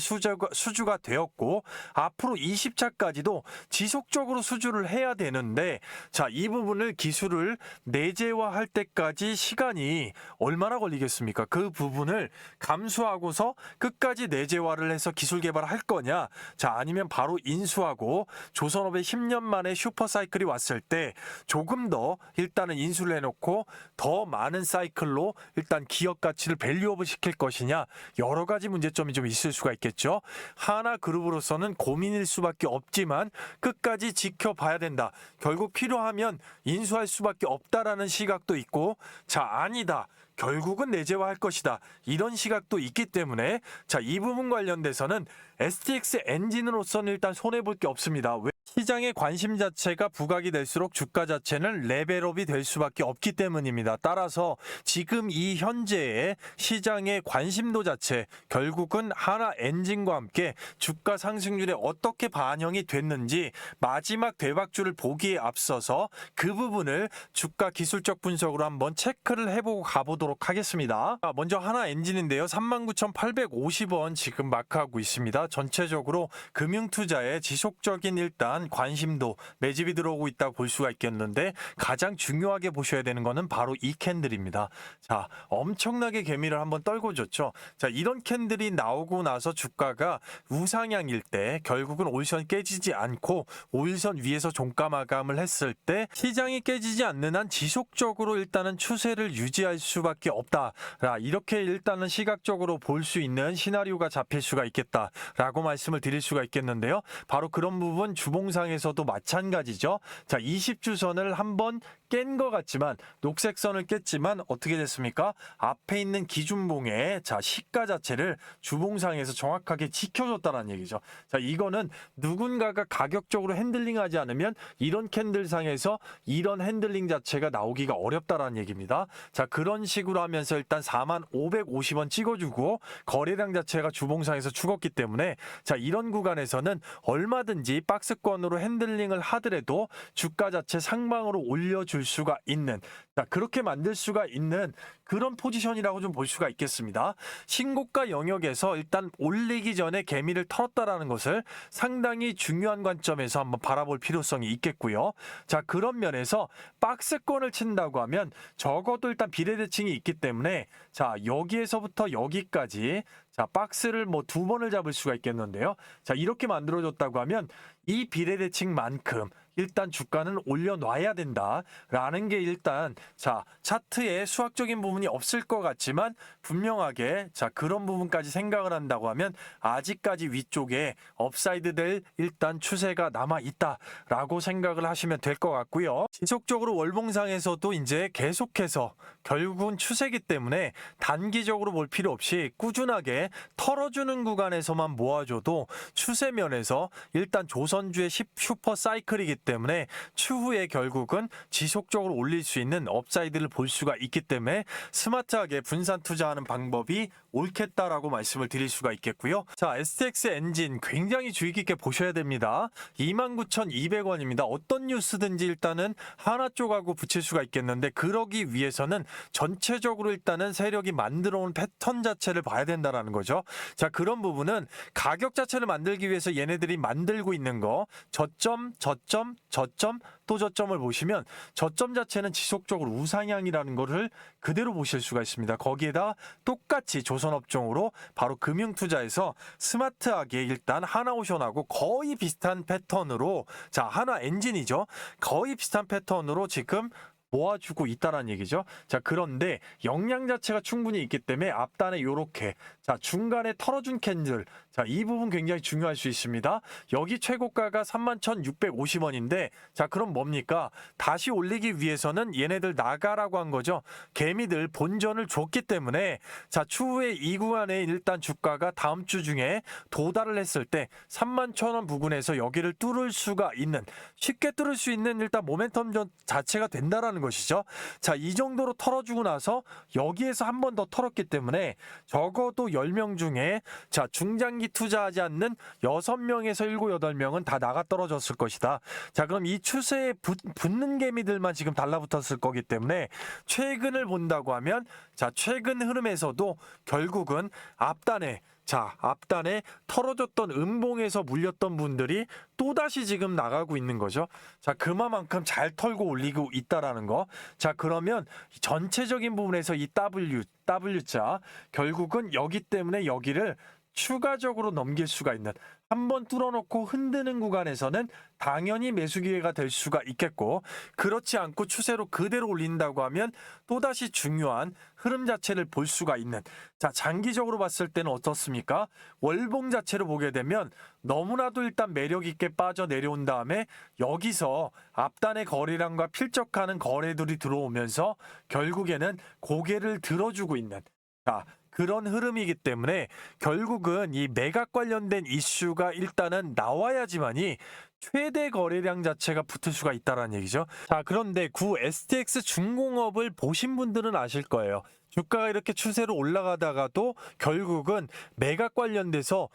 수주가 되었고 앞으로 20차까지도 지속적으로 수주를 해야 되는데 자, 이 부분을 기술을 내재화할 때까지 시간이 얼마나 걸리겠습니까? 그 부분을 감수하고서 끝까지 내재화를 해서 기술 개발을 할 거냐, 자, 아니면 바로 인수하고 조선업의 10년 만에 슈퍼사이클이 왔을 때 조금 더 일단은 인수를 해놓고 더 많은 사이클로 일단 기업 가치를 밸류업을 시킬 것이냐, 여러 가지 문제점이 좀 있을 수가 있겠죠. 하나그룹으로서는 고민일 수밖에 없지만 끝까지 지켜봐야 된다. 결국 필요하면 인수할 수밖에 없다라는 시각도 있고, 자, 아니다, 결국은 내재화할 것이다, 이런 시각도 있기 때문에 자, 이 부분 관련돼서는 STX 엔진으로서는 일단 손해볼 게 없습니다. 시장의 관심 자체가 부각이 될수록 주가 자체는 레벨업이 될 수밖에 없기 때문입니다. 따라서 지금 이 현재의 시장의 관심도 자체 결국은 하나 엔진과 함께 주가 상승률에 어떻게 반영이 됐는지 마지막 대박줄을 보기에 앞서서 그 부분을 주가 기술적 분석으로 한번 체크를 해보고 가보도록 하겠습니다. 먼저 하나 엔진인데요. 39,850원 지금 마크하고 있습니다. 전체적으로 금융투자에 지속적인 일단 관심도 매집이 들어오고 있다고 볼 수가 있겠는데, 가장 중요하게 보셔야 되는 거는 바로 이 캔들입니다. 자, 엄청나게 개미를 한번 떨고 줬죠. 자, 이런 캔들이 나오고 나서 주가가 우상향일 때 결국은 5일선 깨지지 않고 5일선 위에서 종가 마감을 했을 때 시장이 깨지지 않는 한 지속적으로 일단은 추세를 유지할 수밖에 없다. 이렇게 일단은 시각적으로 볼 수 있는 시나리오가 잡힐 수가 있겠다라고 말씀을 드릴 수가 있겠는데요. 바로 그런 부분 주봉상에서도 마찬가지죠. 자, 20주선을 한번 깬 것 같지만, 녹색선을 깼지만 어떻게 됐습니까? 앞에 있는 기준봉의 자, 시가 자체를 주봉상에서 정확하게 지켜줬다는 얘기죠. 자, 이거는 누군가가 가격적으로 핸들링하지 않으면 이런 캔들상에서 이런 핸들링 자체가 나오기가 어렵다라는 얘기입니다. 자, 그런 식으로 하면서 일단 4550원 찍어주고 거래량 자체가 주봉상에서 죽었기 때문에 자, 이런 구간에서는 얼마든지 박스권으로 핸들링을 하더라도 주가 자체 상방으로 올려주 줄 수가 있는, 자, 그렇게 만들 수가 있는 그런 포지션이라고 좀 볼 수가 있겠습니다. 신고가 영역에서 일단 올리기 전에 개미를 털었다라는 것을 상당히 중요한 관점에서 한번 바라볼 필요성이 있겠고요. 자, 그런 면에서 박스권을 친다고 하면 적어도 일단 비례대칭이 있기 때문에, 자, 여기에서부터 여기까지, 자, 박스를 뭐 2번을 잡을 수가 있겠는데요. 자, 이렇게 만들어졌다고 하면 이 비례대칭만큼 일단 주가는 올려놔야 된다라는 게 일단, 자, 차트에 수학적인 부분이 없을 것 같지만 분명하게, 자, 그런 부분까지 생각을 한다고 하면 아직까지 위쪽에 업사이드 될 일단 추세가 남아 있다라고 생각을 하시면 될 것 같고요. 지속적으로 월봉상에서도 이제 계속해서 결국은 추세기 때문에 단기적으로 볼 필요 없이 꾸준하게 털어주는 구간에서만 모아줘도 추세면에서 일단 조선주의 슈퍼 사이클이기 때문에 추후에 결국은 지속적으로 올릴 수 있는 업사이드를 볼 수가 있기 때문에 스마트하게 분산 투자하는 방법이 옳겠다라고 말씀을 드릴 수가 있겠고요. 자, STX 엔진 굉장히 주의 깊게 보셔야 됩니다. 29,200원입니다. 어떤 뉴스든지 일단은 하나 쪽하고 붙일 수가 있겠는데, 그러기 위해서는 전체적으로 일단은 세력이 만들어 온 패턴 자체를 봐야 된다라는 거죠. 자, 그런 부분은 가격 자체를 만들기 위해서 얘네들이 만들고 있는 거, 저점, 또 저점을 보시면 저점 자체는 지속적으로 우상향이라는 거를 그대로 보실 수가 있습니다. 거기에다 똑같이 조선업종으로 바로 금융투자에서 스마트하게 일단 하나오션하고 거의 비슷한 패턴으로, 자, 하나 엔진이죠. 거의 비슷한 패턴으로 지금 모아주고 있다라는 얘기죠. 자, 그런데 역량 자체가 충분히 있기 때문에 앞단에 요렇게, 자, 중간에 털어준 캔들, 자, 이 부분 굉장히 중요할 수 있습니다. 여기 최고가가 31,650원인데, 자, 그럼 뭡니까? 다시 올리기 위해서는 얘네들 나가라고 한 거죠. 개미들 본전을 줬기 때문에, 자, 추후에 이 구간에 일단 주가가 다음 주 중에 도달을 했을 때 31,000원 부근에서 여기를 뚫을 수가 있는, 쉽게 뚫을 수 있는 일단 모멘텀 자체가 된다라는 것이죠. 자, 이 정도로 털어주고 나서 여기에서 한 번 더 털었기 때문에 적어도 10명 중에, 자, 중장기 투자하지 않는 6명에서 7, 8명은 다 나가 떨어졌을 것이다. 자, 그럼 이 추세에 붙는 개미들만 지금 달라붙었을 거기 때문에 최근을 본다고 하면, 자, 최근 흐름에서도 결국은 앞단에, 자, 앞단에 털어졌던 음봉에서 물렸던 분들이 또다시 지금 나가고 있는 거죠. 자, 그만큼 잘 털고 올리고 있다라는 거. 자, 그러면 전체적인 부분에서 이 W자 결국은 여기 때문에 여기를 추가적으로 넘길 수가 있는, 한번 뚫어놓고 흔드는 구간에서는 당연히 매수 기회가 될 수가 있겠고, 그렇지 않고 추세로 그대로 올린다고 하면 또다시 중요한 흐름 자체를 볼 수가 있는, 자, 장기적으로 봤을 때는 어떻습니까? 월봉 자체를 보게 되면 너무나도 일단 매력 있게 빠져 내려온 다음에 여기서 앞단의 거래량과 필적하는 거래들이 들어오면서 결국에는 고개를 들어주고 있는, 자, 그런 흐름이기 때문에 결국은 이 매각 관련된 이슈가 일단은 나와야지만이 최대 거래량 자체가 붙을 수가 있다는 얘기죠. 자, 그런데 구 STX 중공업을 보신 분들은 아실 거예요. 주가가 이렇게 추세로 올라가다가도 결국은 매각 관련돼서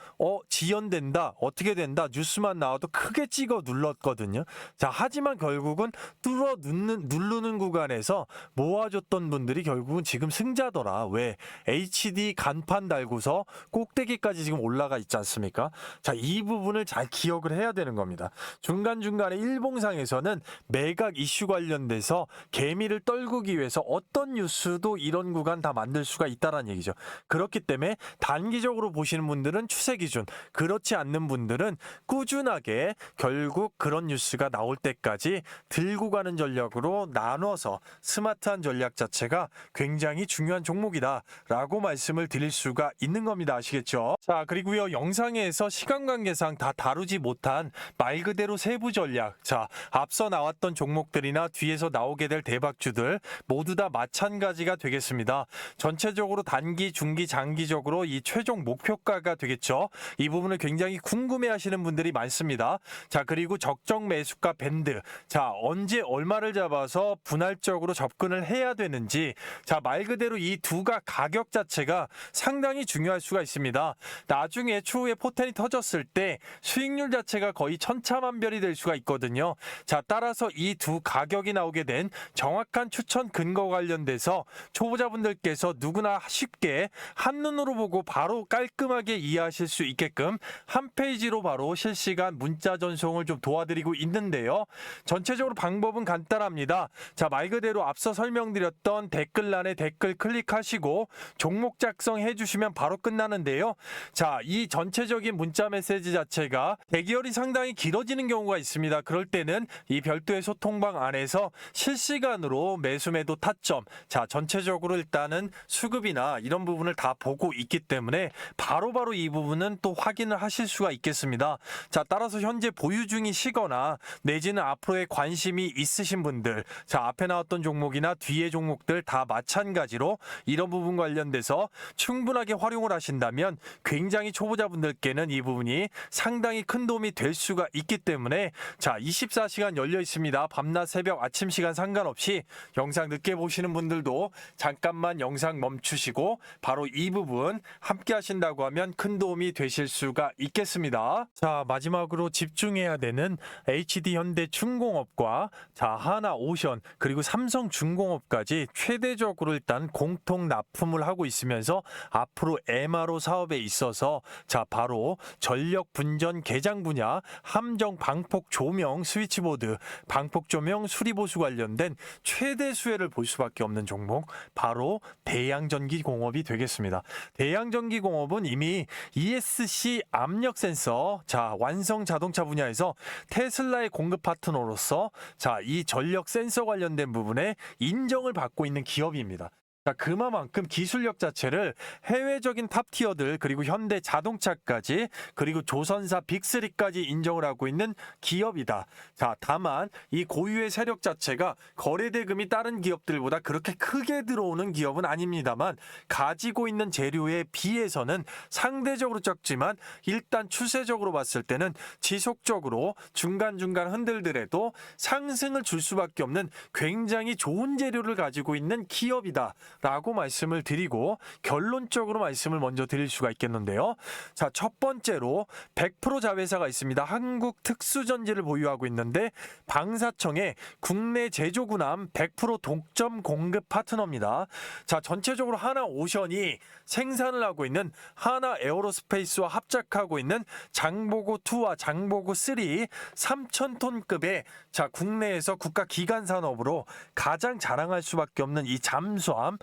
지연된다, 어떻게 된다 뉴스만 나와도 크게 찍어 눌렀거든요. 자, 하지만 결국은 누르는 구간에서 모아줬던 분들이 결국은 지금 승자더라. 왜? HD 간판 달고서 꼭대기까지 지금 올라가 있지 않습니까? 자, 이 부분을 잘 기억을 해야 되는 겁니다. 중간중간에 일봉상에서는 매각 이슈 관련돼서 개미를 떨구기 위해서 어떤 뉴스도 이런 구간 다 만들 수가 있다는 얘기죠. 그렇기 때문에 단기적으로 보시는 분들은 추세 기준, 그렇지 않는 분들은 꾸준하게 결국 그런 뉴스가 나올 때까지 들고 가는 전략으로 나눠서 스마트한 전략 자체가 굉장히 중요한 종목이다라고 말씀을 드릴 수가 있는 겁니다. 아시겠죠? 자, 그리고요, 영상에서 시간 관계상 다 다루지 못한 말 그대로 세부 전략, 자, 앞서 나왔던 종목들이나 뒤에서 나오게 될 대박주들 모두 다 마찬가지가 되겠습니다. 있습니다. 전체적으로 단기, 중기, 장기적으로 이 최종 목표가가 되겠죠. 이 부분을 굉장히 궁금해하시는 분들이 많습니다. 자, 그리고 적정 매수가 밴드. 자, 언제 얼마를 잡아서 분할적으로 접근을 해야 되는지. 자, 말 그대로 이 두가 가격 자체가 상당히 중요할 수가 있습니다. 나중에 추후에 포텐이 터졌을 때 수익률 자체가 거의 천차만별이 될 수가 있거든요. 자, 따라서 이 두 가격이 나오게 된 정확한 추천 근거 관련돼서 초보자분들께서 누구나 쉽게 한눈으로 보고 바로 깔끔하게 이해하실 수 있게끔 한 페이지로 바로 실시간 문자 전송을 좀 도와드리고 있는데요. 전체적으로 방법은 간단합니다. 자, 말 그대로 앞서 설명드렸던 댓글란에 댓글 클릭하시고 종목 작성해 주시면 바로 끝나는데요. 자, 이 전체적인 문자 메시지 자체가 대기열이 상당히 길어지는 경우가 있습니다. 그럴 때는 이 별도의 소통방 안에서 실시간으로 매수 매도 타점, 자, 전체적으로 일단은 수급이나 이런 부분을 다 보고 있기 때문에 바로바로 이 부분은 또 확인을 하실 수가 있겠습니다. 자, 따라서 현재 보유 중이시거나 내지는 앞으로의 관심이 있으신 분들, 자, 앞에 나왔던 종목이나 뒤의 종목들 다 마찬가지로 이런 부분 관련돼서 충분하게 활용을 하신다면 굉장히 초보자분들께는 이 부분이 상당히 큰 도움이 될 수가 있기 때문에 자, 24시간 열려 있습니다. 밤낮 새벽 아침 시간 상관없이 영상 늦게 보시는 분들도 잠깐만 영상 멈추시고 바로 이 부분 함께 하신다고 하면 큰 도움이 되실 수가 있겠습니다. 자, 마지막으로 집중해야 되는 HD현대중공업과 자, 하나오션 그리고 삼성중공업까지 최대적으로 일단 공통 납품을 하고 있으면서 앞으로 MRO 사업에 있어서 자, 바로 전력 분전 개장 분야, 함정 방폭 조명 스위치보드, 방폭 조명 수리 보수 관련된 최대 수혜를 볼 수밖에 없는 종목, 바로 대양전기공업이 되겠습니다. 대양전기공업은 이미 ESC 압력 센서, 자, 완성 자동차 분야에서 테슬라의 공급 파트너로서 자, 이 전력 센서 관련된 부분에 인정을 받고 있는 기업입니다. 자, 그만큼 기술력 자체를 해외적인 탑티어들 그리고 현대 자동차까지 그리고 조선사 빅3까지 인정을 하고 있는 기업이다. 자, 다만 이 고유의 세력 자체가 거래대금이 다른 기업들보다 그렇게 크게 들어오는 기업은 아닙니다만 가지고 있는 재료에 비해서는 상대적으로 적지만 일단 추세적으로 봤을 때는 지속적으로 중간중간 흔들더라도 상승을 줄 수밖에 없는 굉장히 좋은 재료를 가지고 있는 기업이다 라고 말씀을 드리고 결론적으로 말씀을 먼저 드릴 수가 있겠는데요. 자, 첫 번째로 100% 자회사가 있습니다. 한국특수전지를 보유하고 있는데 방사청의 국내 제조군함 100% 독점 공급 파트너입니다. 자, 전체적으로 하나오션이 생산을 하고 있는 하나에어로스페이스와 합작하고 있는 장보고2와 장보고3 3,000톤급의 자, 국내에서 국가 기간 산업으로 가장 자랑할 수밖에 없는 이 잠수함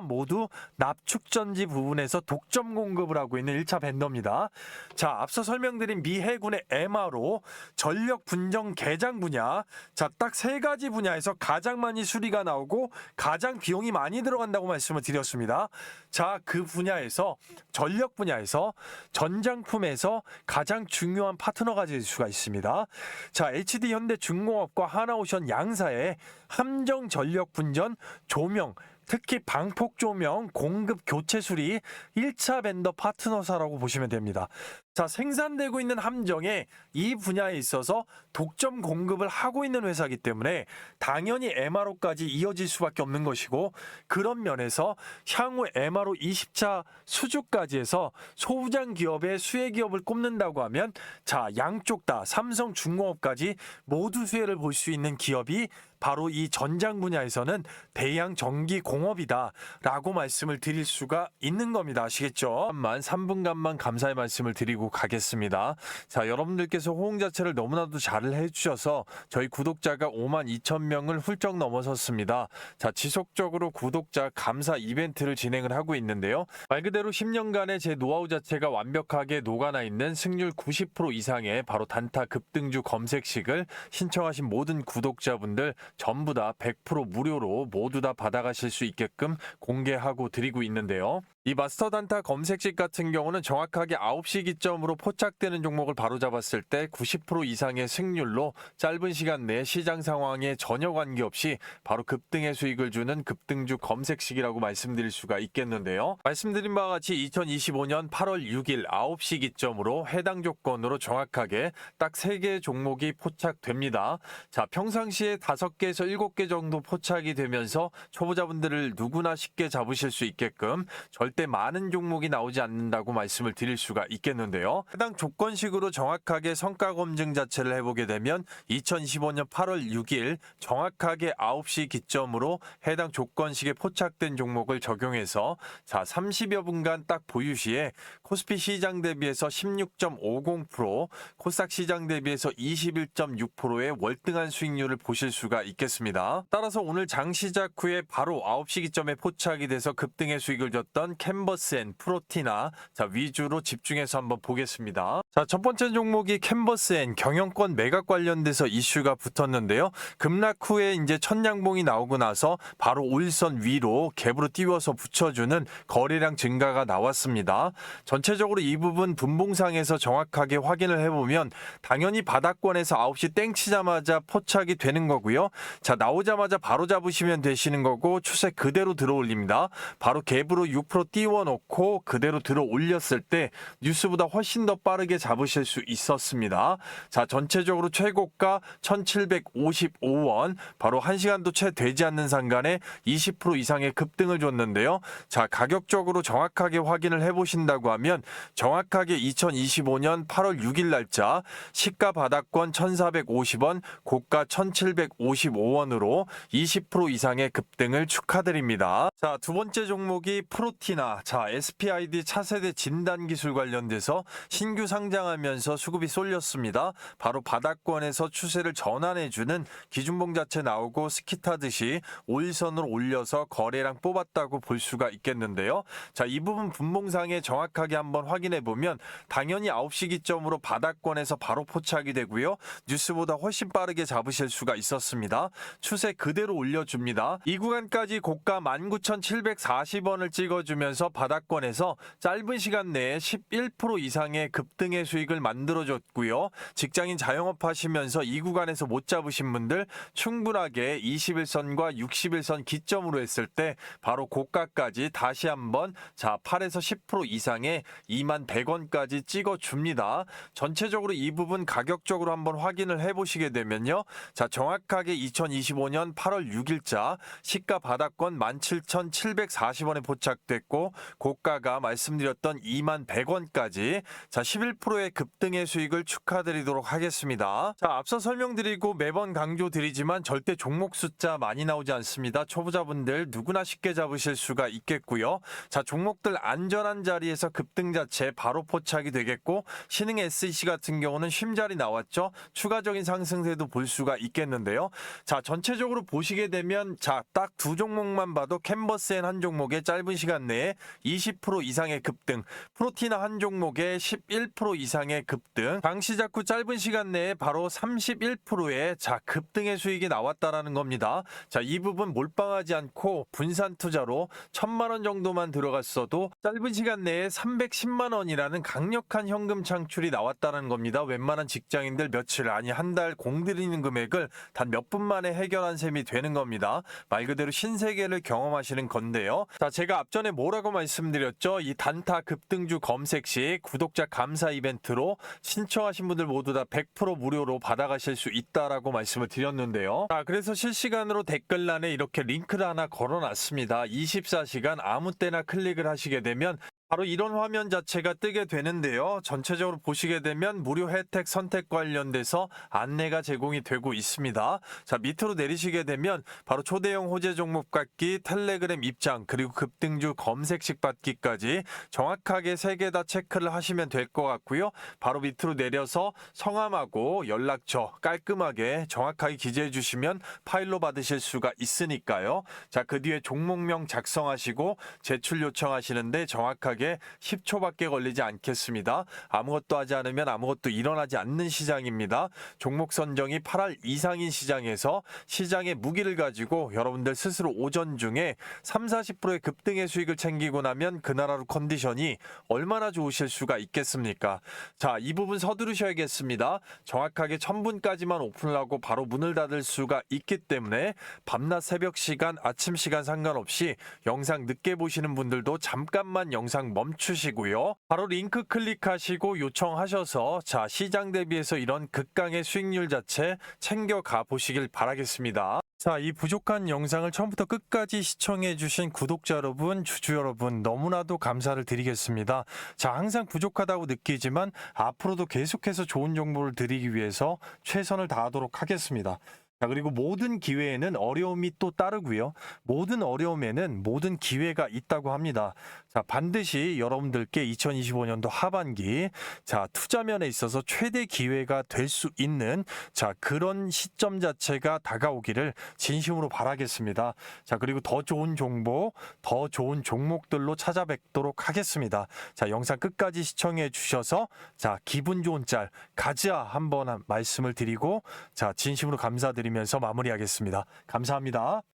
모두 납축전지 부분에서 독점 공급을 하고 있는 1차 벤더입니다. 자, 앞서 설명드린 미 해군의 MRO 전력 분정 개장 분야, 자, 딱 세 가지 분야에서 가장 많이 수리가 나오고 가장 비용이 많이 들어간다고 말씀을 드렸습니다. 자, 그 분야에서 전력 분야에서 전장품에서 가장 중요한 파트너가 될 수가 있습니다. 자, HD현대중공업과 하나오션 양사의 함정 전력 분전 조명, 특히 방폭 조명 공급 교체 수리 1차 벤더 파트너사라고 보시면 됩니다. 자, 생산되고 있는 함정에 이 분야에 있어서 독점 공급을 하고 있는 회사이기 때문에 당연히 MRO까지 이어질 수밖에 없는 것이고, 그런 면에서 향후 MRO 20차 수주까지 해서 소부장 기업의 수혜 기업을 꼽는다고 하면 자, 양쪽 다 삼성중공업까지 모두 수혜를 볼 수 있는 기업이 바로 이 전장 분야에서는 대양전기공업이다 라고 말씀을 드릴 수가 있는 겁니다. 아시겠죠? 3분간만 감사의 말씀을 드리고 가겠습니다. 자, 여러분들께서 호응 자체를 너무나도 잘 해주셔서 저희 구독자가 52,000명을 훌쩍 넘어섰습니다. 자, 지속적으로 구독자 감사 이벤트를 진행을 하고 있는데요. 말 그대로 10년간의 제 노하우 자체가 완벽하게 녹아나 있는 승률 90% 이상의 바로 단타 급등주 검색식을 신청하신 모든 구독자분들 전부 다 100% 무료로 모두 다 받아가실 수 있게끔 공개하고 드리고 있는데요. 이 마스터 단타 검색식 같은 경우는 정확하게 9시 기점으로 포착되는 종목을 바로잡았을 때 90% 이상의 승률로 짧은 시간 내에 시장 상황에 전혀 관계없이 바로 급등의 수익을 주는 급등주 검색식이라고 말씀드릴 수가 있겠는데요. 말씀드린 바와 같이 2025년 8월 6일 9시 기점으로 해당 조건으로 정확하게 딱 3개의 종목이 포착됩니다. 자, 평상시에 5개에서 7개 정도 포착이 되면서 초보자분들을 누구나 쉽게 잡으실 수 있게끔 절대 많은 종목이 나오지 않는다고 말씀을 드릴 수가 있겠는데요. 해당 조건식으로 정확하게 성과 검증 자체를 해보게 되면 2025년 8월 6일 정확하게 9시 기점으로 해당 조건식에 포착된 종목을 적용해서 자 30여 분간 딱 보유 시에 코스피 시장 대비해서 16.50%, 코스닥 시장 대비해서 21.6%의 월등한 수익률을 보실 수가 있겠습니다. 따라서 오늘 장 시작 후에 바로 9시 기점에 포착이 돼서 급등의 수익을 줬던 캔버스앤, 프로티나 자 위주로 집중해서 한번 보겠습니다. 자, 첫 번째 종목이 캔버스앤 경영권 매각 관련돼서 이슈가 붙었는데요. 급락 후에 이제 첫 양봉이 나오고 나서 바로 올선 위로 갭으로 띄워서 붙여주는 거래량 증가가 나왔습니다. 전체적으로 이 부분 분봉상에서 정확하게 확인을 해보면 당연히 바닥권에서 9시 땡 치자마자 포착이 되는 거고요. 자, 나오자마자 바로 잡으시면 되시는 거고 추세 그대로 들어 올립니다. 바로 갭으로 6% 띄워놓고 그대로 들어 올렸을 때 뉴스보다 훨씬 더 빠르게 잡으실 수 있었습니다. 자, 전체적으로 최고가 1755원, 바로 1시간도 채 되지 않는 상간에 20% 이상의 급등을 줬는데요. 자, 가격적으로 정확하게 확인을 해보신다고 하면 정확하게 2025년 8월 6일 날짜 시가 바닥권 1450원, 고가 1755원으로 20% 이상의 급등을 축하드립니다. 자, 두 번째 종목이 프로티나. 자, SPID 차세대 진단기술 관련돼서 신규 상장하면서 수급이 쏠렸습니다. 바로 바닥권에서 추세를 전환해주는 기준봉 자체 나오고 스키 타듯이 올선으로 올려서 거래량 뽑았다고 볼 수가 있겠는데요. 자, 이 부분 분봉상에 정확하게 한번 확인해 보면 당연히 9시 기점으로 바닥권에서 바로 포착이 되고요. 뉴스보다 훨씬 빠르게 잡으실 수가 있었습니다. 추세 그대로 올려줍니다. 이 구간까지 고가 19,740원을 찍어주면서 바닥권에서 짧은 시간 내에 11% 이상의 급등의 수익을 만들어줬고요. 직장인 자영업 하시면서 이 구간에서 못 잡으신 분들 충분하게 21선과 61선 기점으로 했을 때 바로 고가까지 다시 한번 자 8에서 10% 이상의 21,100원까지 찍어줍니다. 전체적으로 이 부분 가격적으로 한번 확인을 해보시게 되면요. 자, 정확하게 2025년 8월 6일자 시가 바닥권 17,740원에 포착됐고 고가가 말씀드렸던 21,100원까지 자 11%의 급등의 수익을 축하드리도록 하겠습니다. 자, 앞서 설명드리고 매번 강조드리지만 절대 종목 숫자 많이 나오지 않습니다. 초보자분들 누구나 쉽게 잡으실 수가 있겠고요. 자, 종목들 안전한 자리에서 급등 자체 바로 포착이 되겠고 신흥 SEC 같은 경우는 쉼자리 나왔죠. 추가적인 상승세도 볼 수가 있겠는데요. 자, 전체적으로 보시게 되면 자, 딱 두 종목만 봐도 캔버스앤 한 종목의 짧은 시간 내에 20% 이상의 급등, 프로티나 한 종목에 11% 이상의 급등, 장 시작 후 짧은 시간 내에 바로 31%의 자 급등의 수익이 나왔다라는 겁니다. 자, 이 부분 몰빵하지 않고 분산 투자로 1,000만 원 정도만 들어갔어도 짧은 시간 내에 310만 원이라는 강력한 현금 창출이 나왔다는 겁니다. 웬만한 직장인들 며칠 아니 한 달 공들이는 금액을 단 몇 분 만에 해결한 셈이 되는 겁니다. 말 그대로 신세계를 경험하시는 건데요. 자, 제가 앞전에 뭐라고 말씀드렸죠? 이 단타 급등주 검색 시 구독자 감사 이벤트로 신청하신 분들 모두 다 100% 무료로 받아가실 수 있다라고 말씀을 드렸는데요. 자, 그래서 실시간으로 댓글란에 이렇게 링크를 하나 걸어놨습니다. 24시간 아무 때나 클릭을 하시게 되면 바로 이런 화면 자체가 뜨게 되는데요. 전체적으로 보시게 되면 무료 혜택 선택 관련돼서 안내가 제공이 되고 있습니다. 자, 밑으로 내리시게 되면 바로 초대형 호재 종목 받기, 텔레그램 입장, 그리고 급등주 검색식 받기까지 정확하게 3개 다 체크를 하시면 될 것 같고요. 바로 밑으로 내려서 성함하고 연락처 깔끔하게 정확하게 기재해 주시면 파일로 받으실 수가 있으니까요. 자, 그 뒤에 종목명 작성하시고 제출 요청하시는데 정확하게 생각에 10초밖에 걸리지 않겠습니다. 아무것도 하지 않으면 아무것도 일어나지 않는 시장입니다. 종목 선정이 8할 이상인 시장에서 시장의 무기를 가지고 여러분들 스스로 오전 중에 30-40%의 급등의 수익을 챙기고 나면 그날 하루 컨디션이 얼마나 좋으실 수가 있겠습니까? 자, 이 부분 서두르셔야겠습니다. 정확하게 1000분까지만 오픈을 하고 바로 문을 닫을 수가 있기 때문에 밤낮 새벽 시간, 아침 시간 상관없이 영상 늦게 보시는 분들도 잠깐만 영상 멈추시고요. 바로 링크 클릭하시고 요청하셔서 자, 시장 대비해서 이런 극강의 수익률 자체 챙겨가 보시길 바라겠습니다. 자, 이 부족한 영상을 처음부터 끝까지 시청해주신 구독자 여러분, 주주 여러분, 너무나도 감사를 드리겠습니다. 자, 항상 부족하다고 느끼지만 앞으로도 계속해서 좋은 정보를 드리기 위해서 최선을 다하도록 하겠습니다. 자, 그리고 모든 기회에는 어려움이 또 따르고요. 모든 어려움에는 모든 기회가 있다고 합니다. 자, 반드시 여러분들께 2025년도 하반기, 자, 투자면에 있어서 최대 기회가 될 수 있는 자, 그런 시점 자체가 다가오기를 진심으로 바라겠습니다. 자, 그리고 더 좋은 정보, 더 좋은 종목들로 찾아뵙도록 하겠습니다. 자, 영상 끝까지 시청해 주셔서 자, 기분 좋은 짤 가자 한번 말씀을 드리고 자, 진심으로 감사드리면서 마무리하겠습니다. 감사합니다.